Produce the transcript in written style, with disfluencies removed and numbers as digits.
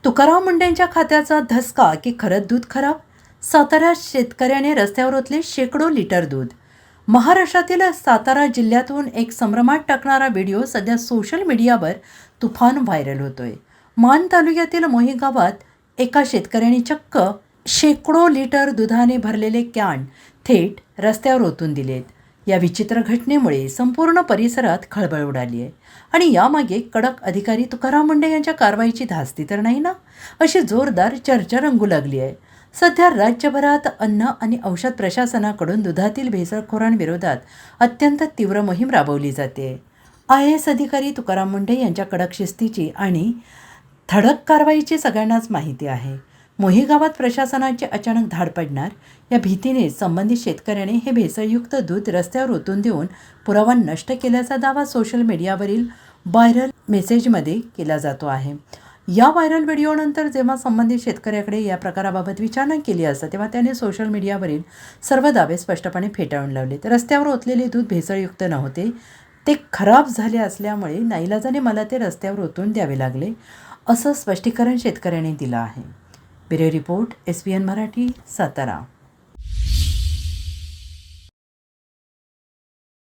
तुकाराम मुंढेंच्या खात्याचा धसका की खरंच दूध खराब? साताऱ्यात शेतकऱ्याने रस्त्यावर ओतले शेकडो लिटर दूध. महाराष्ट्रातील सातारा जिल्ह्यातून एक संभ्रमात टाकणारा व्हिडिओ सध्या सोशल मीडियावर तुफान व्हायरल होतोय. मान तालुक्यातील मोही गावात एका शेतकऱ्याने चक्क शेकडो लिटर दुधाने भरलेले कॅन थेट रस्त्यावर ओतून दिलेत. या विचित्र घटनेमुळे संपूर्ण परिसरात खळबळ उडाली आहे आणि यामागे कडक अधिकारी तुकाराम मुंढे यांच्या कारवाईची धास्ती तर नाही ना, अशी जोरदार चर्चा रंगू लागली आहे. सध्या राज्यभरात अन्न आणि औषध प्रशासनाकडून दुधातील भेसळखोरांविरोधात अत्यंत तीव्र मोहीम राबवली जाते. IAS अधिकारी तुकाराम मुंढे यांच्या कडक शिस्तीची आणि धडक कारवाईची सगळ्यांनाच माहिती आहे. मोही गावात प्रशासनाची अचानक धाड पडणार या भीतीने संबंधित शेतकऱ्याने हे भेसळयुक्त दूध रस्त्यावर ओतून देऊन पुरावा नष्ट केल्याचा दावा सोशल मीडियावरील व्हायरल मेसेजमध्ये केला जातो आहे. या व्हायरल व्हिडिओनंतर जेव्हा संबंधित शेतकऱ्याकडे या प्रकाराबाबत विचारणा केली असता तेव्हा त्याने सोशल मीडियावरील सर्व दावे स्पष्टपणे फेटाळून लावले. रस्त्यावर ओतलेले दूध भेसळयुक्त नव्हते, ते खराब झाले असल्यामुळे नाईलाजाने मला ते रस्त्यावर ओतून द्यावे लागले, असं स्पष्टीकरण शेतकऱ्याने दिलं आहे. Bureau report, SBN Marathi, Satara.